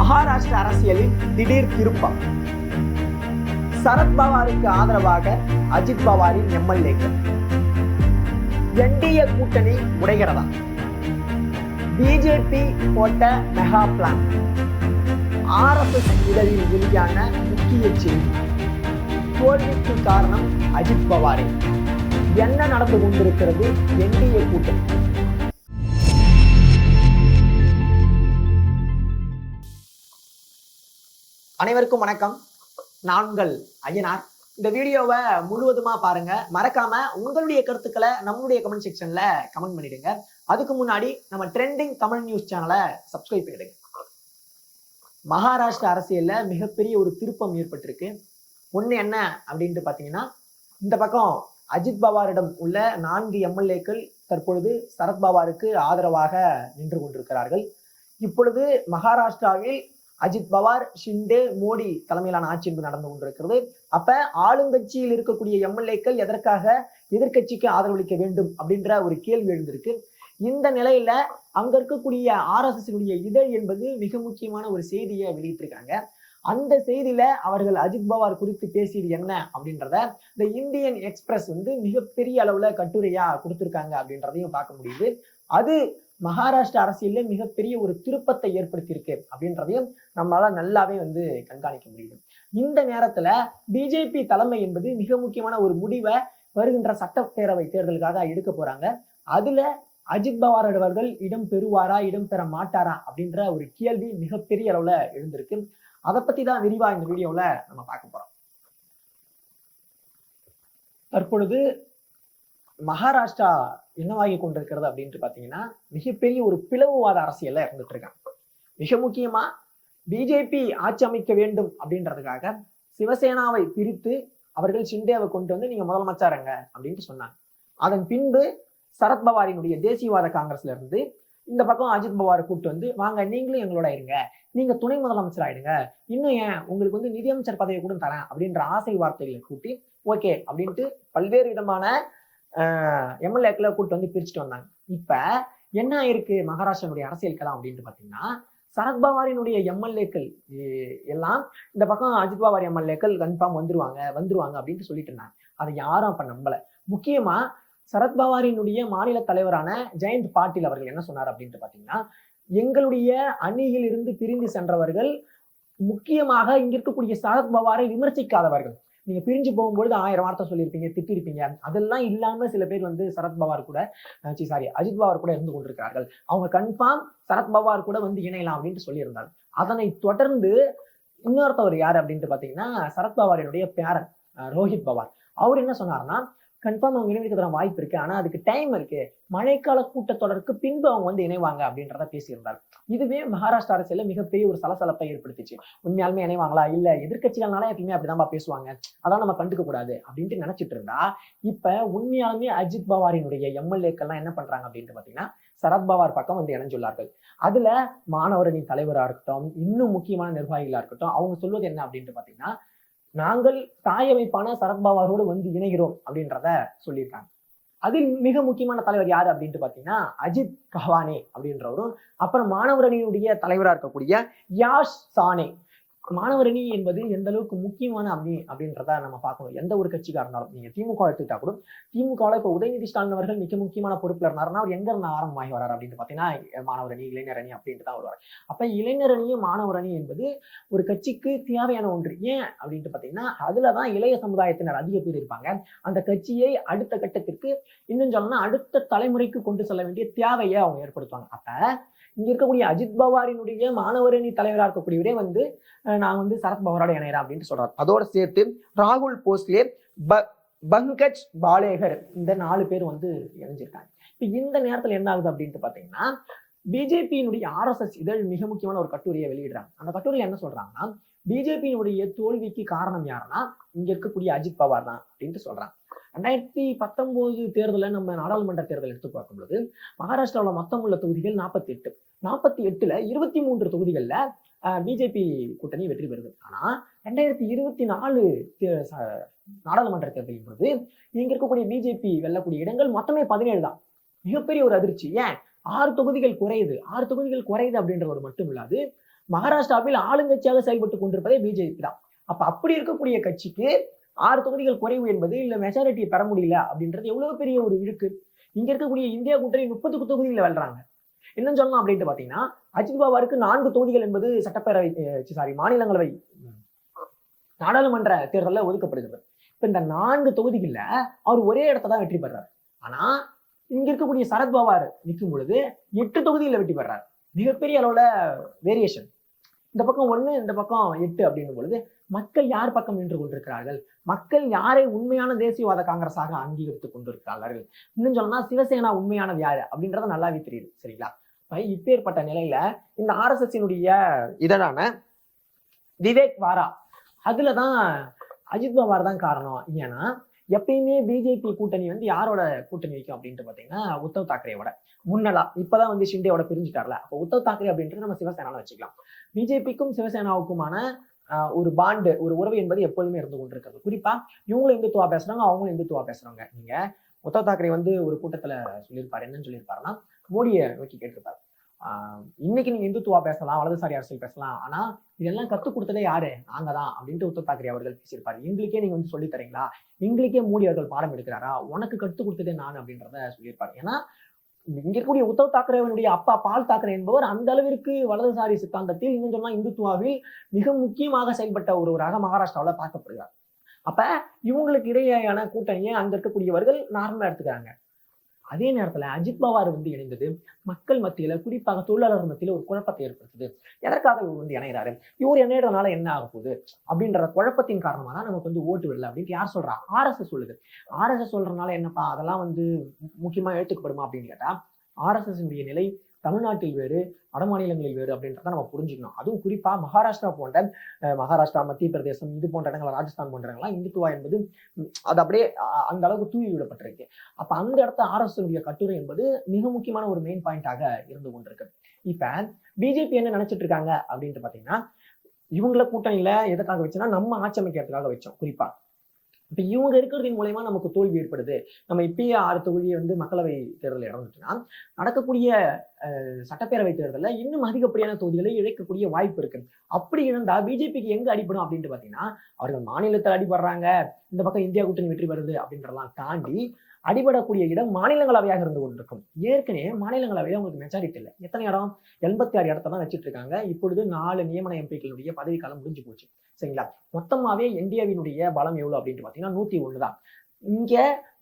மகாராஷ்டிர அரசியலில் திடீர் திருப்பம். சரத்பவாருக்கு ஆதரவாக அஜித் பவாரின் எம்எல்ஏக்கள். என்டிஏ கூட்டணி உடைகிறதா? பிஜேபி போட்ட மெகா பிளான். RSS இதழில் வெளியான முக்கிய செய்தி. தோல்விக்கு காரணம் அஜித் பவாரே. என்ன நடந்து கொண்டிருக்கிறது என்டிஏ கூட்டணி? அனைவருக்கும் வணக்கம். நான் உங்கள் ஐயனார். இந்த வீடியோவை முழுவதுமா பாருங்க. மறக்காம உங்களுடைய கருத்துக்களை நம்மளுடைய கமெண்ட் செக்ஷன்ல கமெண்ட் பண்ணிடுங்க. அதுக்கு முன்னாடி நம்ம ட்ரெண்டிங் தமிழ் நியூஸ் சேனலை சப்ஸ்கிரைப் பண்ணிடுங்க. மகாராஷ்டிரா அரசியல்ல மிகப்பெரிய ஒரு திருப்பம் ஏற்பட்டிருக்கு. ஒண்ணு என்ன அப்படின்ட்டு பாத்தீங்கன்னா, இந்த பக்கம் அஜித் பவாரிடம் உள்ள 4 எம்எல்ஏக்கள் தற்பொழுது சரத்பவாருக்கு ஆதரவாக நின்று கொண்டிருக்கிறார்கள். இப்பொழுது மகாராஷ்டிராவில் அஜித் பவார், ஷிண்டே, மோடி தலைமையிலான ஆட்சி என்பது நடந்து கொண்டிருக்கிறது. அப்ப ஆளுங்கட்சியில் இருக்கக்கூடிய எம்எல்ஏக்கள் எதற்காக எதிர்கட்சிக்கு ஆதரவளிக்க வேண்டும் அப்படின்ற ஒரு கேள்வி எழுந்திருக்கு. இந்த நிலையில அங்க இருக்கக்கூடிய RSS இதழ் என்பது மிக முக்கியமான ஒரு செய்தியை வெளியிட்டிருக்காங்க. அந்த செய்தியில அவர்கள் அஜித் பவார் குறித்து பேசியது என்ன அப்படின்றத இந்த இந்தியன் எக்ஸ்பிரஸ் மிகப்பெரிய அளவுல கட்டுரையா கொடுத்திருக்காங்க அப்படின்றதையும் பார்க்க முடியுது. அது மகாராஷ்டிரா அரசியல்ல மிகப்பெரிய ஒரு திருப்பத்தை ஏற்படுத்தியிருக்கு அப்படின்றதையும் நம்மளால நல்லாவே கண்காணிக்க முடியுது. இந்த நேரத்துல பிஜேபி தலைமை என்பது மிக முக்கியமான ஒரு முடிவை வருகின்ற சட்டப்பேரவை தேர்தலுக்காக எடுக்க போறாங்க. அதுல அஜித் பவார் அவர்கள் இடம் பெறுவாரா, இடம் பெற மாட்டாரா அப்படின்ற ஒரு கேள்வி மிகப்பெரிய அளவுல எழுந்திருக்கு. அதை பத்தி தான் விரிவா இந்த வீடியோல நம்ம பார்க்க போறோம். தற்பொழுது மகாராஷ்டிரா என்னவாகி கொண்டிருக்கிறது அப்படின்ட்டு பாத்தீங்கன்னா, மிகப்பெரிய ஒரு பிளவுவாத அரசியல்ல இருந்துட்டு இருக்காங்க. மிக முக்கியமா பிஜேபி ஆட்சி அமைக்க வேண்டும் அப்படின்றதுக்காக சிவசேனாவை பிரித்து அவர்கள் ஷிண்டேவை கொண்டு வந்து நீங்க முதலமைச்சருங்க அப்படின்ட்டு சொன்னாங்க. அதன் பின்பு சரத்பவாரினுடைய தேசியவாத காங்கிரஸ்ல இருந்து இந்த பக்கம் அஜித் பவாரை கூப்பிட்டு வந்து, வாங்க நீங்களும் எங்களோட இருங்க, நீங்க துணை முதலமைச்சர் ஆயிடுங்க, இன்னும் ஏன் உங்களுக்கு நிதியமைச்சர் பதவியை கூட தரேன் அப்படின்ற ஆசை வார்த்தைகளை கூட்டி ஓகே அப்படின்ட்டு பல்வேறு விதமான எம்எல்ஏக்களை கூப்பிட்டு பிரிச்சுட்டு வந்தாங்க. இப்ப என்ன ஆயிருக்கு மகாராஷ்டிரனுடைய அரசியல் களம் அப்படின்ட்டு பாத்தீங்கன்னா, சரத்பவாரினுடைய எம்எல்ஏக்கள் எல்லாம் இந்த பக்கம் அஜித் பவார் எம்எல்ஏக்கள் கன்ஃபார்ம் வந்துருவாங்க அப்படின்ட்டு சொல்லிட்டு இருந்தாங்க. அதை யாரும் அப்ப நம்பல. முக்கியமா சரத்பவாரினுடைய மாநில தலைவரான ஜெயந்த் பாட்டீல் அவர்கள் என்ன சொன்னார் அப்படின்ட்டு பாத்தீங்கன்னா, எங்களுடைய அணியில் இருந்து பிரிந்து சென்றவர்கள் முக்கியமாக இங்க இருக்கக்கூடிய சரத்பவாரை விமர்சிக்காதவர்கள். நீங்க பிரிஞ்சு போகும்பொழுது 1000 வார்த்தை சொல்லியிருப்பீங்க, திட்டிருப்பீங்க. அதெல்லாம் இல்லாம சில பேர் சரத்பவார் கூட அஜித் பவார் கூட இருந்து கொண்டிருக்கிறார்கள். அவங்க கன்ஃபார்ம் சரத்பவார் கூட இணையலாம் அப்படின்ட்டு சொல்லியிருந்தாங்க. அதனை தொடர்ந்து இன்னொருத்தவர் யாரு அப்படின்ட்டு பாத்தீங்கன்னா, சரத்பவாரினுடைய பேரன் ரோஹித் பவார். அவர் என்ன சொன்னார்னா, கன்ஃபார்ம் அவங்க இணைவதற்கான வாய்ப்பு இருக்கு, ஆனா அதுக்கு டைம் இருக்கு, மழைக்கால கூட்டத்தொடருக்கு பின்பு அவங்க இணைவாங்க அப்படின்றத பேசியிருந்தார். இதுவே மகாராஷ்டிரா அரசியல்ல மிகப்பெரிய ஒரு சலசலப்பை ஏற்படுத்திச்சு. உண்மையாலுமே இணைவாங்களா, இல்ல எதிர்கட்சிகள்னால எப்பயுமே அப்படிதான் பேசுவாங்க, அதான் நம்ம கண்டுக்க கூடாது அப்படின்ட்டு நினைச்சிட்டு இருந்தா, இப்ப உண்மையாலுமே அஜித் பவாரினுடைய எம்எல்ஏக்கள்லாம் என்ன பண்றாங்க அப்படின்ட்டு பாத்தீங்கன்னா, சரத்பவார் பக்கம் இணைஞ்சுள்ளார்கள். அதுல மாணவரணி தலைவரா இருக்கட்டும், இன்னும் முக்கியமான நிர்வாகிகளா இருக்கட்டும், அவங்க சொல்வது என்ன அப்படின்ட்டு பாத்தீங்கன்னா, நாங்கள் தாயமைப்பான சரத்பவாரோடு இணைகிறோம் அப்படின்றத சொல்லியிருக்காங்க. அதில் மிக முக்கியமான தலைவர் யாரு அப்படின்ட்டு பாத்தீங்கன்னா, அஜித் கவானே அப்படின்றவரும், அப்புறம் மாணவரணியுடைய தலைவரா இருக்கக்கூடிய யாஷ் சானே. மாணவரணி என்பது எந்த அளவுக்கு முக்கியமான அணி அப்படின்றத நம்ம பார்க்கணும். எந்த ஒரு கட்சிக்கா இருந்தாலும், நீங்க திமுக எடுத்துக்கிட்டா கூட, திமுகவில் இப்ப உதயநிதி ஸ்டாலின் அவர்கள் மிக முக்கியமான பொறுப்புல இருந்தாருன்னா அவர் எங்க இருந்து ஆரம்பமாகி வராரு அப்படின்னு பாத்தீங்கன்னா, மாணவரணி, இளைஞரணி அப்படின்ட்டு தான் வருவார். அப்ப இளைஞரணியும் மாணவரணி என்பது ஒரு கட்சிக்கு தேவையான ஒன்று. ஏன் அப்படின்ட்டு பாத்தீங்கன்னா, அதுலதான் இளைய சமுதாயத்தினர் அதிக பேர் இருப்பாங்க. அந்த கட்சியை அடுத்த கட்டத்திற்கு, இன்னும் சொல்லணும்னா அடுத்த தலைமுறைக்கு கொண்டு செல்ல வேண்டிய தேவையை அவங்க ஏற்படுத்துவாங்க. அப்ப இங்க இருக்கக்கூடிய அஜித் பவாரினுடைய மாணவரணி தலைவராக இருக்கக்கூடியவரே நான் சரத்பவாரோட இணையறேன் அப்படின்ட்டு சொல்றாரு. அதோட சேர்த்து ராகுல் போஸ்லே, பங்கஜ் பாலேகர், இந்த 4 பேர் இணைஞ்சிருக்காங்க. இப்ப இந்த நேரத்துல என்ன ஆகுது அப்படின்ட்டு பாத்தீங்கன்னா, பிஜேபியினுடைய RSS இதழ் மிக முக்கியமான ஒரு கட்டுரையை வெளியிடுறாங்க. அந்த கட்டுரையில என்ன சொல்றாங்கன்னா, பிஜேபியினுடைய தோல்விக்கு காரணம் யாருன்னா இங்க இருக்கக்கூடிய அஜித் பவார் தான் அப்படின்ட்டு சொல்றாங்க. 2019 தேர்தலில் நம்ம நாடாளுமன்ற தேர்தல் எடுத்து பார்க்கும்போது மகாராஷ்டிராவில் மொத்தம் உள்ள தொகுதிகள் 48. 48ல 23 தொகுதிகள்ல பிஜேபி கூட்டணி வெற்றி பெறுது. ஆனா 2024 நாடாளுமன்ற தேர்தலின் பொழுது இங்க இருக்கக்கூடிய பிஜேபி வெல்லக்கூடிய இடங்கள் மொத்தமே 17 தான். மிகப்பெரிய ஒரு அதிர்ச்சி. ஏன் 6 தொகுதிகள் குறையுது அப்படின்றவர் மட்டும் இல்லாது மகாராஷ்டிராவில் ஆளுங்கட்சியாக செயல்பட்டு கொண்டிருப்பதே பிஜேபி தான். அப்ப அப்படி இருக்கக்கூடிய கட்சிக்கு 6 தொகுதிகள் குறைவு என்பது இல்ல மெஜாரிட்டியை பெற முடியல அப்படின்றது எவ்வளவு பெரிய ஒரு இழுக்கு. இங்க இருக்கக்கூடிய இந்தியா கூட்டணி 30 தொகுதிகளை வெல்றாங்க. என்னன்னு சொல்லலாம் அப்படின்ட்டு பாத்தீங்கன்னா, அஜித் பவாருக்கு 4 தொகுதிகள் என்பது சட்டப்பேரவை மாநிலங்களவை நாடாளுமன்ற தேர்தலில் ஒதுக்கப்படுகிறது. இப்ப இந்த 4 தொகுதிகள்ல அவர் ஒரே இடத்த தான் வெற்றி பெறாரு. ஆனா இங்க இருக்கக்கூடிய சரத்பவார் நிற்கும் பொழுது 8 தொகுதியில வெற்றி பெறாரு. மிகப்பெரிய அளவுல வேரியேஷன். இந்த பக்கம் 1, இந்த பக்கம் 8 அப்படின்னும் பொழுது மக்கள் யார் பக்கம் நின்று கொண்டிருக்கிறார்கள்? மக்கள் யாரை உண்மையான தேசியவாத காங்கிரஸாக அங்கீகரித்துக் கொண்டிருக்கிறார்கள்? இன்னும் சொல்லனா சிவசேனா உண்மையானது யாரு அப்படின்றத நல்லாவே தெரியுது. சரிங்களா? இப்பேற்பட்ட நிலையில இந்த RSS இதழான விவேக் வாரா அதுலதான் அஜித் பவார் தான் காரணம். ஏன்னா எப்பயுமே பிஜேபி கூட்டணி யாரோட கூட்டணி வைக்கும் அப்படின்ட்டு பாத்தீங்கன்னா உத்தவ் தாக்கரேவோட. முன்னலா இப்பதான் ஷிண்டேவோட பிரிஞ்சுட்டார்ல. அப்போ உத்தவ் தாக்கரே அப்படின்றது நம்ம சிவசேனால வச்சுக்கலாம். பிஜேபிக்கும் சிவசேனாவுக்குமான ஒரு பாண்டு, ஒரு உறவு என்பது எப்போதுமே இருந்து கொண்டிருக்கிறது. குறிப்பா இவங்களும் இந்துத்துவா பேசுறாங்க, அவங்களும் இந்துத்துவா பேசுறாங்க. நீங்க உத்தவ் தாக்கரே ஒரு கூட்டத்துல சொல்லியிருப்பாரு. என்னன்னு சொல்லியிருப்பாருன்னா, மோடியை நோக்கி கேட்டிருப்பாரு, இன்னைக்கு நீங்க இந்துத்துவா பேசலாம், வலதுசாரி அரசியல் பேசலாம், ஆனா இதெல்லாம் கத்துக் கொடுத்ததே யாரு? நாங்க தான் அப்படின்ட்டு உத்தவ் தாக்கரே அவர்கள் பேசியிருப்பாரு. எங்களுக்கே நீங்க சொல்லி தரீங்களா? எங்களுக்கே மோடி அவர்கள் பாடம் எடுக்கிறாரா? உனக்கு கற்றுக் கொடுத்ததே நான் அப்படின்றத சொல்லியிருப்பாரு. ஏன்னா இங்க இருக்கக்கூடிய உத்தவ் தாக்கரேவனுடைய அப்பா பால் தாக்கரே என்பவர் அந்த அளவிற்கு வலதுசாரி சித்தாந்தத்தில், இன்னும் சொன்னா இந்துத்துவாவில் மிக முக்கியமாக செயல்பட்ட ஒருவராக மகாராஷ்டிராவில் பார்க்கப்படுகிறார். அப்ப இவங்களுக்கு இடையேயான கூட்டணியை அங்க இருக்கக்கூடியவர்கள் நார்மலா எடுத்துக்கிறாங்க. அதே நேரத்துல அஜித் பவார் இணைந்தது மக்கள் மத்தியில, குறிப்பாக தொழிலாளர் மத்தியில ஒரு குழப்பத்தை ஏற்படுத்துது. எதற்காக இவர் இணைகிறாரு? இவர் இணையறதுனால என்ன ஆக போகுது அப்படின்ற குழப்பத்தின் காரணமா தான் நமக்கு ஓட்டு விடல அப்படின்ட்டு யார் சொல்றா? RSS சொல்லுது. RSS சொல்றதுனால என்னப்பா அதெல்லாம் முக்கியமா ஏற்றுக்கப்படுமா அப்படின்னு கேட்டா, RSS நிலை தமிழ்நாட்டில் வேறு, வட மாநிலங்களில் வேறு அப்படின்றத நம்ம புரிஞ்சுக்கணும். அதுவும் குறிப்பா மகாராஷ்டிரா, மத்திய பிரதேசம், இது போன்ற இடங்கள், ராஜஸ்தான் போன்ற இடங்கள்லாம் இந்துத்துவா என்பது அது அப்படியே அந்த அளவுக்கு தூவி விடப்பட்டிருக்கு. அப்ப அந்த இடத்த RSS கட்டுரை என்பது மிக முக்கியமான ஒரு மெயின் பாயிண்டாக இருந்து கொண்டிருக்கு. இப்ப பிஜேபி என்ன நினைச்சிட்டு இருக்காங்க அப்படின்ட்டு பாத்தீங்கன்னா, இவங்கள கூட்டணியில எதுக்காக வச்சுன்னா நம்ம ஆட்சி அமைக்கிறதுக்காக வச்சோம். குறிப்பா இப்ப இவங்க இருக்கிறதின் மூலயமா நமக்கு தோல்வி ஏற்படுது. நம்ம இப்பயே 6 தொகுதியை மக்களவை தேர்தல் இறந்துச்சுன்னா, நடக்கக்கூடிய சட்டப்பேரவை தேர்தலில் இன்னும் அதிகப்படியான தொகுதிகளை இழக்கக்கூடிய வாய்ப்பு இருக்கு. அப்படி இருந்தா பிஜேபிக்கு எங்க அடிபடும் அப்படின்னு பாத்தீங்கன்னா, அவர்கள் மாநிலத்தில் அடிபடுறாங்க, இந்த பக்கம் இந்தியா கூட்டணி வெற்றி பெறுது அப்படின்றலாம் தாண்டி அடிபடக்கூடிய இடம் மாநிலங்களவையாக இருந்து கொண்டிருக்கும். ஏற்கனவே மாநிலங்களவையில உங்களுக்கு மெஜாரிட்டி இல்லை. எத்தனை இடம்? 86 இடத்தை தான் வச்சுட்டு இருக்காங்க. இப்பொழுது 4 நியமன எம்பிக்களுடைய பதவிக்காலம் முடிஞ்சு போச்சு. சரிங்களா? மொத்தமாவே என்டிஏவினுடைய பலம் எவ்வளவு அப்படின்ட்டு பாத்தீங்கன்னா 101 தான். இங்க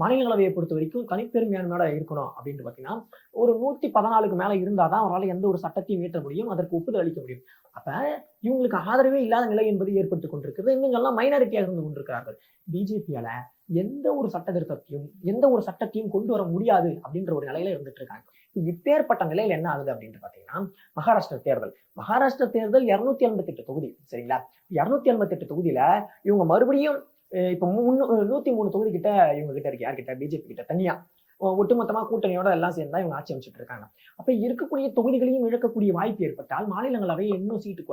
மாநிலங்களவையை பொறுத்த வரைக்கும் தனிப்பெருமையான இருக்கணும் அப்படின்ட்டு பாத்தீங்கன்னா ஒரு 114க்கு மேல இருந்தாதான் அவரால் எந்த ஒரு சட்டத்தையும் இயற்ற முடியும், அதற்கு ஒப்புதல் அளிக்க முடியும். அப்ப இவங்களுக்கு ஆதரவே இல்லாத நிலை என்பது ஏற்பட்டு கொண்டிருக்கிறது. இவங்கெல்லாம் மைனாரிட்டியாக இருந்து கொண்டிருக்கிறார்கள். பிஜேபியால எந்த ஒரு சட்ட திருத்தத்தையும், எந்த ஒரு சட்டத்தையும் கொண்டு வர முடியாது அப்படின்ற ஒரு நிலையில இருந்துட்டு இருக்காங்க. இப்பேற்பட்ட நிலையில என்ன ஆகுது அப்படின்ட்டு பாத்தீங்கன்னா, மகாராஷ்டிரா தேர்தல் 288 தொகுதி. சரிங்களா? 288 தொகுதியில இவங்க மறுபடியும் இப்ப 103 தொகுதி கிட்ட இவங்க கிட்ட இருக்கு. யார்கிட்ட? பிஜேபி கிட்ட தனியா ஒட்டுமொத்தமா கூட்டணியோட எல்லாம் சேர்ந்தா இவங்க ஆட்சி அமைச்சிட்டு இருக்காங்க. அப்ப இருக்கக்கூடிய தொகுதிகளையும் இழக்கக்கூடிய வாய்ப்பு ஏற்பட்டால் மாநிலங்களவை இன்னும் சீட்டு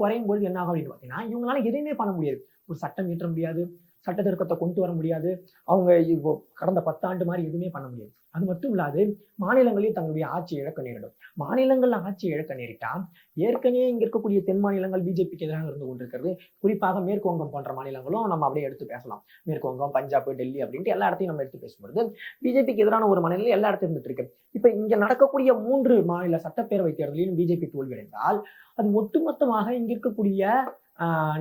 குறையும் பொழுது என்ன ஆகும் அப்படின்னு பாத்தீங்கன்னா, இவங்களால எதையுமே பண்ண முடியாது. ஒரு சட்டம் இயற்ற முடியாது, சட்ட திருத்தத்தை கொண்டு வர முடியாது. அவங்க இப்போ கடந்த 10 ஆண்டு மாதிரி எதுவுமே பண்ண முடியாது. அது மட்டும் இல்லாது மாநிலங்களில் தங்களுடைய ஆட்சி இழக்க நேரிடும். மாநிலங்கள்ல ஆட்சி இழக்க நேரிட்டா ஏற்கனவே இங்க இருக்கக்கூடிய தென் மாநிலங்கள் பிஜேபிக்கு எதிராக இருந்து கொண்டிருக்கிறது. குறிப்பாக மேற்கு வங்கம் போன்ற மாநிலங்களும் நம்ம அப்படியே எடுத்து பேசலாம். மேற்கு வங்கம், பஞ்சாப், டெல்லி அப்படின்ட்டு எல்லா இடத்தையும் நம்ம எடுத்து பேசும்பொழுது பிஜேபிக்கு எதிரான ஒரு மாநிலம் எல்லா இடத்தையும் இருந்துட்டு இருக்கு. இப்ப இங்க நடக்கக்கூடிய 3 மாநில சட்டப்பேரவை தேர்தலிலும் பிஜேபி தோல்வியடைந்தால் அது ஒட்டுமொத்தமாக இங்க இருக்கக்கூடிய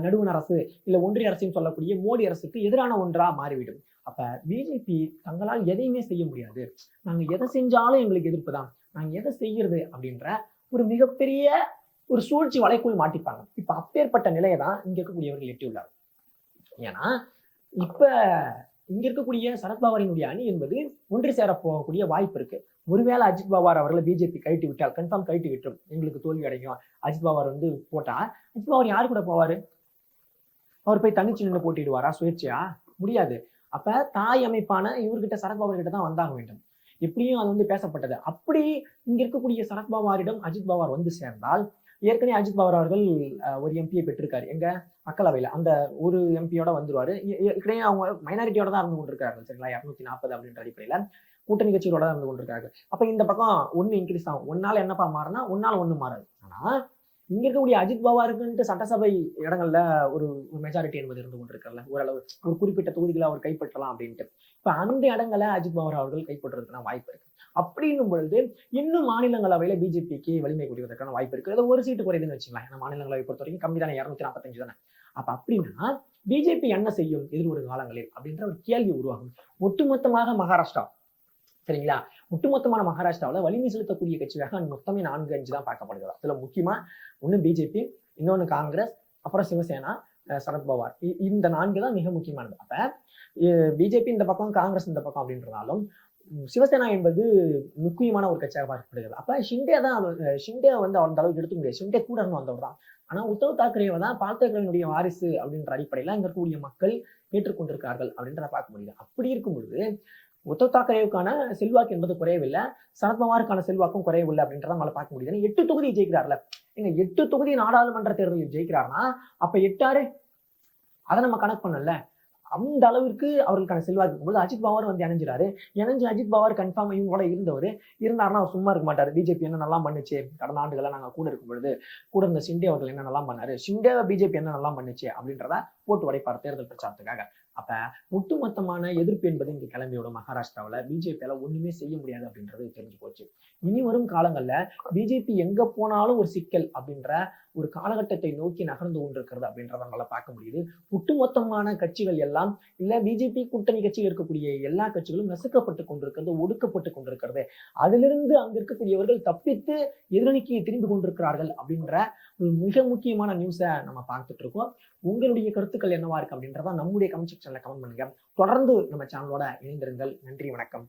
நடுவண் அரசு இல்ல ஒன்றிய அரசுன்னு சொல்லக்கூடிய மோடி அரசுக்கு எதிரான ஒன்றா மாறிவிடும். அப்ப பிஜேபி தங்களால் எதையுமே செய்ய முடியாது, நாங்க எதை செஞ்சாலும் எங்களுக்கு எதிர்ப்பு தான், நாங்க எதை செய்யறது அப்படின்ற ஒரு மிகப்பெரிய ஒரு சூழ்ச்சி வலைக்குள் மாட்டிப்பாங்க. இப்ப அப்பேற்பட்ட நிலையை தான் இங்க இருக்கக்கூடியவர்கள் எட்டியுள்ளார். ஏன்னா இப்ப இங்க இருக்கக்கூடிய சரத்பவாரினுடைய அணி என்பது ஒன்று சேர போகக்கூடிய வாய்ப்பு இருக்கு. ஒருவேளை அஜித் பவார் அவர்களை பிஜேபி கழட்டி விட்டால், கன்ஃபார்ம் கழட்டி விட்டுரும், எங்களுக்கு தோல்வி அடையும். அஜித் பவார் போட்டா அஜித் பவார் யாரு கூட போவாரு? அவர் போய் தனிச்சு நின்று போட்டிடுவாரா சுயேட்சையா? முடியாது. அப்ப தாய் அமைப்பான இவர்கிட்ட சரத்பவார் கிட்ட தான் வந்தாக வேண்டும். எப்படியும் அது பேசப்பட்டது. அப்படி இங்க இருக்கக்கூடிய சரத்பவாரிடம் அஜித் பவார் சேர்ந்தால், ஏற்கனவே அஜித் பவார் அவர்கள் ஒரு எம்பியை பெற்றிருக்காரு. எங்க மக்களவையில அந்த ஒரு எம்பியோட வந்துருவாரு. ஏற்கனவே அவங்க மைனாரிட்டியோட தான் இருந்து கொண்டிருக்கார்கள். சரிங்களா? 240 அப்படின்ற அடிப்படையில கூட்டணி கட்சிகளோட தான் இருந்து கொண்டிருக்காங்க. அப்ப இந்த பக்கம் 1 இன்க்ரீஸ் ஆகும். 1 நாள் என்னப்பா மாறினா 1 நாள் 1 மாறாது. ஆனா இங்க இருக்கக்கூடிய அஜித் பவாருக்குன்ட்டு சட்டசபை இடங்கள்ல ஒரு ஒரு மெஜாரிட்டி என்பது இருந்து கொண்டிருக்கல, ஓரளவு ஒரு குறிப்பிட்ட தொகுதிகளை அவர் கைப்பற்றலாம் அப்படின்ட்டு. இப்ப அந்த இடங்களை அஜித் பவார் அவர்கள் கைப்பற்றுறதுக்கான வாய்ப்பு இருக்கு. அப்படின்னும் பொழுது இன்னும் மாநிலங்களவையில பிஜேபிக்கு வலிமை கூடியதற்கான வாய்ப்பு இருக்கு. ஏதோ ஒரு சீட்டு குறையுதுன்னு வச்சுக்கலாம். ஏன்னா மாநிலங்களவை பொறுத்த வரைக்கும் கம்மி தானே, 245 தானே. அப்ப அப்படின்னா பிஜேபி என்ன செய்யும் எதிர்வரும் காலங்களில் அப்படின்ற ஒரு கேள்வி உருவாகும். ஒட்டுமொத்தமாக மகாராஷ்டிரா, சரிங்களா, ஒட்டுமொத்தமான மகாராஷ்டிராவில் வலிமை செலுத்தக்கூடிய கட்சியாக மொத்தமே 4-5 தான் பார்க்கப்படுகிறது. அதுல முக்கியமா ஒண்ணு பிஜேபி, இன்னொன்னு காங்கிரஸ், அப்புறம் சிவசேனா, சரத்பவார். இந்த 4 தான் மிக முக்கியமானது. அப்ப பிஜேபி இந்த பக்கம், காங்கிரஸ் இந்த பக்கம் அப்படின்றதாலும் சிவசேனா என்பது முக்கியமான ஒரு கட்சியாக பார்க்கப்படுகிறது. அப்ப ஷிண்டே தான், ஷிண்டே வந்து அந்த அளவுக்கு எடுத்துக்க முடியாது. ஷிண்டே கூட இருந்து வந்தவர் தான். ஆனா உத்தவ் தாக்கரேவை தான் பால் தாக்கரேனுடைய வாரிசு அப்படின்ற அடிப்படையில அங்க இருக்கக்கூடிய மக்கள் ஏற்றுக்கொண்டிருக்கிறார்கள் அப்படின்றத பார்க்க முடியுது. அப்படி இருக்கும் பொழுது உத்தவ் தாக்கரேவுக்கான செல்வாக்கு என்பது குறையவில்லை, சரத்பவாருக்கான செல்வாக்கும் குறையவில்லை அப்படின்றத நம்மளால பார்க்க முடியுது. 8 தொகுதி ஜெயிக்கிறார்ல, எங்க 8 தொகுதி நாடாளுமன்ற தேர்தலில் ஜெயிக்கிறார்னா அப்ப 8 அதை நம்ம கணக்கு பண்ணல. அந்த அளவிற்கு அவர்களுக்கான செல்வாக்கு இருக்கும்போது அஜித் பவார் வந்து இணைஞ்சிறாரு. அஜித் பவார் கன்ஃபார்ம் இவங்களோட இருந்தாருன்னா அவர் சும்மா இருக்க மாட்டாரு. பிஜேபி என்ன நல்லா பண்ணுச்சு கடந்த ஆண்டுகளா நாங்க கூட இருக்கும் பொழுது, கூட இருந்த ஷிண்டே அவர்கள் என்ன நல்லா பண்ணாரு, ஷிண்டேவை பிஜேபி என்ன நல்லா பண்ணுச்சு அப்படின்றத போட்டு உடைப்பார் தேர்தல் பிரச்சாரத்துக்காக. அப்ப ஒட்டுமொத்தமான எதிர்ப்பு என்பது இங்க கிளம்பியோட மகாராஷ்டிராவில பிஜேபியால ஒண்ணுமே செய்ய முடியாது அப்படின்றது தெரிஞ்சு போச்சு. இனி வரும் காலங்கள்ல பிஜேபி எங்க போனாலும் ஒரு சிக்கல் அப்படின்ற ஒரு காலகட்டத்தை நோக்கி நகர்ந்து கொண்டிருக்கிறது அப்படின்றத நம்மளால பார்க்க முடியுது. ஒட்டுமொத்தமான கட்சிகள் எல்லாம் இல்ல பிஜேபி கூட்டணி கட்சியில் இருக்கக்கூடிய எல்லா கட்சிகளும் நசுக்கப்பட்டு கொண்டிருக்கிறது, ஒடுக்கப்பட்டு கொண்டிருக்கிறது. அதிலிருந்து அங்க இருக்கக்கூடியவர்கள் தப்பித்து எதிரணிக்கு திரும்பி கொண்டிருக்கிறார்கள் அப்படின்ற ஒரு மிக முக்கியமான நியூஸை நம்ம பார்த்துட்டு இருக்கோம். உங்களுடைய கருத்துக்கள் என்னவா இருக்கு அப்படின்றத நம்முடைய கமெண்ட் செக்ஷன்ல கமெண்ட் பண்ணுங்க. தொடர்ந்து நம்ம சேனலோட இணைந்திருங்கள். நன்றி, வணக்கம்.